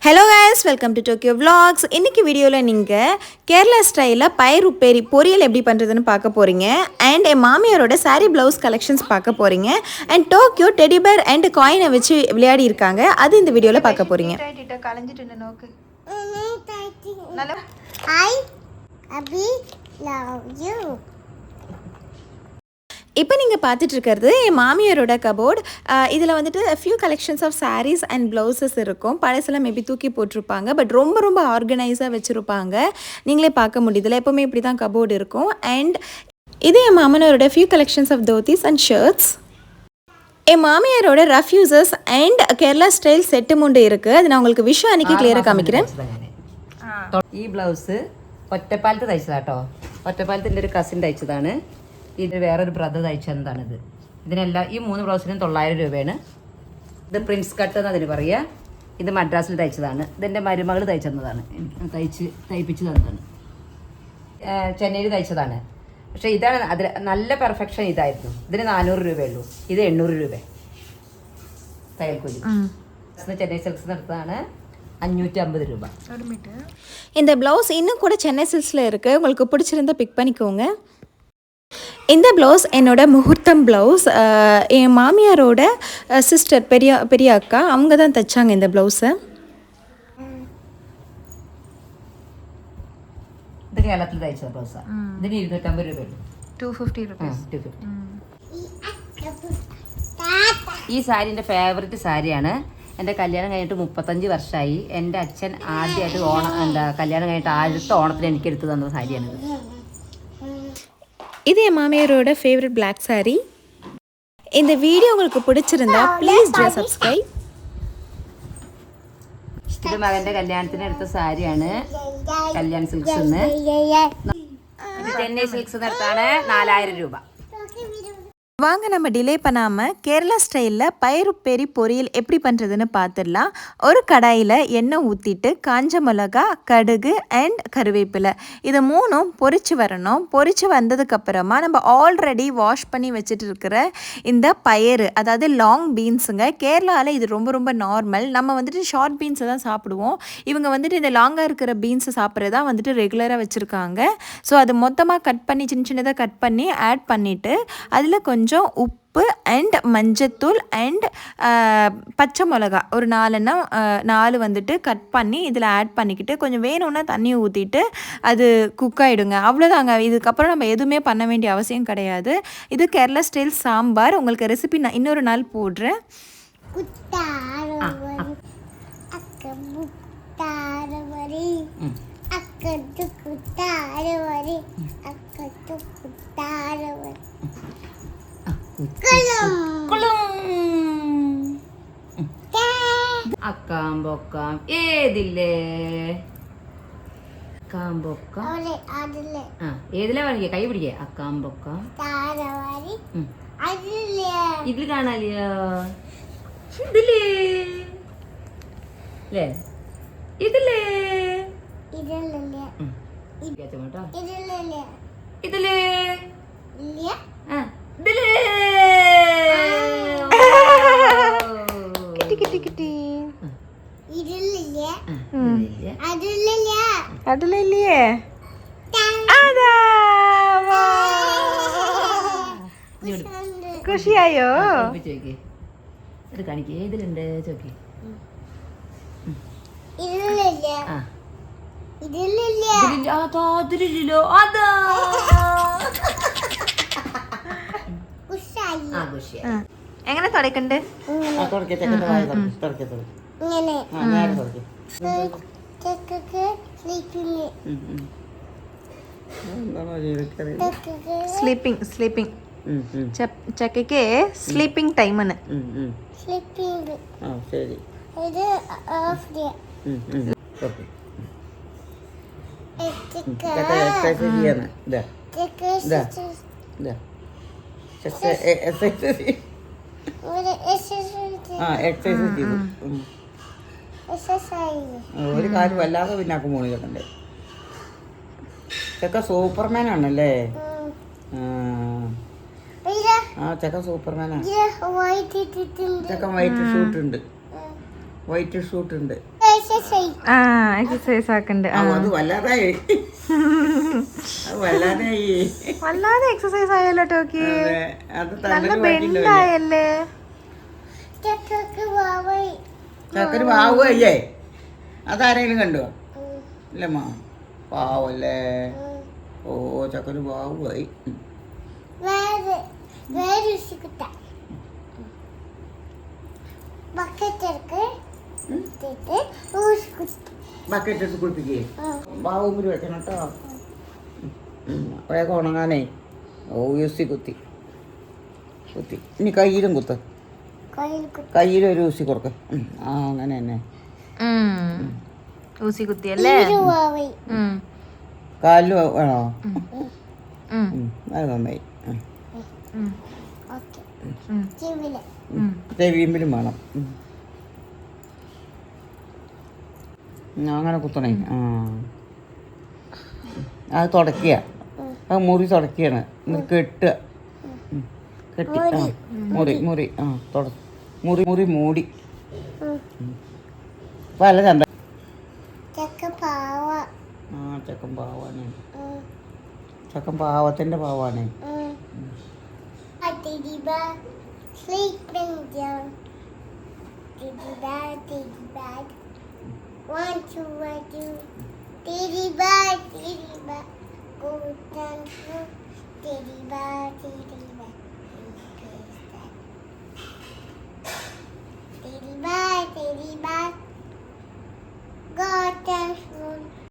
Hello guys, welcome to Tokyo Vlogs. இன்னைக்கு வீடியோல நீங்க கேரளா ஸ்டைல்ல பயிர் உப்பேரி பொரியல் எப்படி பண்றதுன்னு பார்க்க போறீங்க and என் மாமியாரோட saree blouse collections பார்க்க போறீங்க and Tokyo teddy bear and coin வச்சு விளையாடி இருக்காங்க. அது இந்த வீடியோல பார்க்க போறீங்க. கலஞ்சிட்டு நோக்கு. I Abhi love you. இப்போ நீங்கள் பார்த்துட்டு இருக்கிறது என் மாமியாரோட கபோர்ட். இதில் வந்துட்டு few collections of sarees and blouses இருக்கும். பழசெல்லாம் மேபி தூக்கி போட்டிருப்பாங்க, பட் ரொம்ப ஆர்கனைஸாக வச்சுருப்பாங்க. நீங்களே பார்க்க முடியுதுல, எப்போவுமே இப்படி தான் கபோர்டு இருக்கும். அண்ட் இது என் மாமனாரோட few collections of dhotis and shirts. என் மாமியாரோட ரஃப்யூசஸ் and Kerala style set mundu இருக்குது. அது நான் உங்களுக்கு விஷயம் அன்றைக்கி கிளியராக കാണിக்கிறேன். ഈ ബ്ലൗസ് ഒറ്റപ്പാലത്ത് തയ്ച്ചതാട്ടോ. ഒറ്റപ്പാലത്തിൻ്റെ ഒരു കസിൻ തയ്ച്ചതാണ്. ഇത് വേറൊരു ബ്രദർ തയ്ച്ചതാണിത്. ഇതിനെല്ലാം ഈ 3 ബ്ലൗസിനും 900 രൂപയാണ്. ഇത് പ്രിൻസ് കട്ട് എന്ന് അതിന് പറയുക. ഇത് മദ്രാസിൽ തയ്ച്ചതാണ്. ഇതെൻ്റെ മരുമകൾ തയ്ച്ചതാണ്, തയ്പ്പിച്ച് തന്നതാണ്. ചെന്നൈയിൽ തയ്ച്ചതാണ്. പക്ഷേ ഇതാണ് അതിൽ നല്ല പെർഫെക്ഷൻ ഇതായിരുന്നു. ഇതിന് 400 രൂപയുള്ളൂ. ഇത് 800 രൂപ തയ്യൽക്കൂലി. ചെന്നൈ സിൽക്സ് എടുത്തതാണ്. 550 രൂപ. இந்த ப்ளவுஸ் இன்னும் கூட சென்னை சில்க்ஸில் இருக்குது. உங்களுக்கு பிடிச்சிருந்தா பிக் பண்ணிக்கோங்க. இந்த ப்ளவுஸ் என்னோட முகூர்த்தம் ப்ளவுஸ். என் மாமியாரோட சிஸ்டர் பெரிய அக்கா அவங்க தான் தைச்சாங்க இந்த ப்ளவுஸை. ഇത് കേരളത്തിൽ തയ്ച്ച ബ്ലൗസാണ്. ഇതിന് 250 രൂപയുള്ളൂ. 250 രൂപ. ഈ സാരി എൻ്റെ ഫേവററ്റ് സാരിയാണ്. എൻ്റെ കല്യാണം കഴിഞ്ഞിട്ട് 35 വർഷമായി. എൻ്റെ അച്ഛൻ ആദ്യമായിട്ട് കല്യാണം കഴിഞ്ഞിട്ട് ആദ്യത്തെ ഓണത്തിന് എനിക്ക് എടുത്തു തന്ന സാരിയാണിത്. இது என் மாமியாரோட ஃபேவரட் பிளாக் சாரீ. இந்த வீடியோ உங்களுக்கு பிடிச்சிருந்தா ப்ளீஸ் டூ சப்ஸ்கிரைப். ഇത് മകൻ്റെ കല്യാണത്തിന് എടുത്ത സാരിയാണ്. കല്യാൺ സിൽക്സ് നിന്ന്. ഇത് ചെന്നൈ സിൽക്സ് നിർത്താണ്. 4000 രൂപ. வாங்க நம்ம டிலே பண்ணாமல் கேரளா ஸ்டைலில் பயிருப்பேரி பொரியல் எப்படி பண்ணுறதுன்னு பார்த்துடலாம். ஒரு கடாயில் எண்ணெய் ஊற்றிட்டு காஞ்ச மிளகா, கடுகு அண்ட் கருவேப்பிலை இது 3ம் பொரிச்சு வரணும். பொரிச்சு வந்ததுக்கப்புறமா நம்ம ஆல்ரெடி வாஷ் பண்ணி வச்சுட்டு இருக்கிற இந்த பயிறு, அதாவது லாங் பீன்ஸுங்க. கேரளாவில் இது ரொம்ப நார்மல். நம்ம வந்துட்டு ஷார்ட் பீன்ஸை தான் சாப்பிடுவோம். இவங்க வந்துட்டு இந்த லாங்காக இருக்கிற பீன்ஸை சாப்பிட்றது தான் வந்துட்டு ரெகுலராக வச்சுருக்காங்க. ஸோ அது மொத்தமாக கட் பண்ணி சின்னதாக கட் பண்ணி ஆட் பண்ணிவிட்டு அதில் கொஞ்சம் உப்பு அண்ட் மஞ்சத்தூள் அண்ட் பச்சை மிளகா ஒரு 4 வந்துட்டு கட் பண்ணி இதில் ஆட் பண்ணிக்கிட்டு கொஞ்சம் வேணும்னா தண்ணி ஊற்றிட்டு அது குக் ஆகிடுங்க. அவ்வளோதாங்க. இதுக்கப்புறம் நம்ம எதுவுமே பண்ண வேண்டிய அவசியம் கிடையாது. இது கேரளா ஸ்டைல் சாம்பார். உங்களுக்கு ரெசிபி நான் இன்னொரு நாள் போடுறேன். അക്കാമ്പൊക്കാം ഏതില്ലേ? അക്കാമ്പൊക്കാം ഏതിലെ വേണിക്ക കൈ പിടിക്കേ. അക്കാമ്പൊക്കാം ഇതിൽ കാണാലിയോ? ഇതിലേ അല്ലേ? ഇതിലേ ഇതിലേ അതിലല്ലേ? അതാ ഖുഷിയായോ? ചോദിക്കേ. ഇത് കാണിക്കേ. ഏതിലുണ്ട് ചോദിക്കേ. അതിലില്ലോ. അതാ എങ്ങനെ തുടക്കണ്ട്? സ്ലീപ്പിംഗ് ചക്കയ്ക്ക് സ്ലീപ്പിംഗ് ടൈമാണ്. ഒരു കാര്യം വല്ലാതെ പിന്നാക്കും പോണി കേട്ടണ്ടേ. ചെക്ക സൂപ്പർമാൻ ആണല്ലേ? ആ ചെക്ക സൂപ്പർമാനാ. ചെക്കൻ വൈറ്റ് ഷൂട്ട് ഉണ്ട്. exercise. ആ എക്സസൈസ് ആക്കണ്ട് ആ, അത് വല്ലാതായി അത് വല്ലാതായി വല്ലാതെ എക്സസൈസ് ആയല്ലോ ടോക്കി. അതെ, അത് നല്ല തന്നല് ബാക്കിയുണ്ടാവില്ലേ? ബെൻഡായല്ലേ. ചക്കക്ക് വാവൈ. ചക്കര് പാവല്ലേ? അതാരെങ്കിലും കണ്ടോ? ഇല്ലമ്മ പാവല്ലേ? ഓ ചക്കര് പാവായി. വേറെ ഉസിക്കുട്ട ബക്കറ്റ് എടുക്ക് ഇട്ടിട്ട് ഉസിക്കുട്ട. ബക്കറ്റ് എടുത്ത് കുളിപ്പിക്കേ പാവുമ്പര് വെക്കണം കേട്ടോ. വേഗം ഉണങ്ങാനേ. ഓ യൂസി കുത്തി ഇനി കയ്യിലും കുത്ത്. കയ്യിൽ കുത്തി. കയ്യിലൊരു ഊസി കൊടുക്ക. ആ അങ്ങനെ തന്നെ. ഊസി കുത്തിയല്ലേ. വാവൈ. കാലിൽ വേണോ? അത് നന്നായി. ഓക്കെ. ചെവില്. ചെവിയുമ്പിലും വേണം. അങ്ങനെ കുത്തണേ. ആ അത് തുടക്കുക. അത് മുറി തുടക്കുകയാണ്. എന്നിട്ട് കെട്ടുക. കെട്ടി ആ മുറി ആ മുറി മൂടി. അപ്പം അല്ല ചന്ത. ചക്ക പാവ. ആ ചക്കൻ പാവാണ്. ചക്കൻ പാവത്തിൻ്റെ പാവാണ്. Teddy bear, sleeping down. Teddy bear. 1, 2, 1, 2. Teddy bear. Go down. Teddy bear.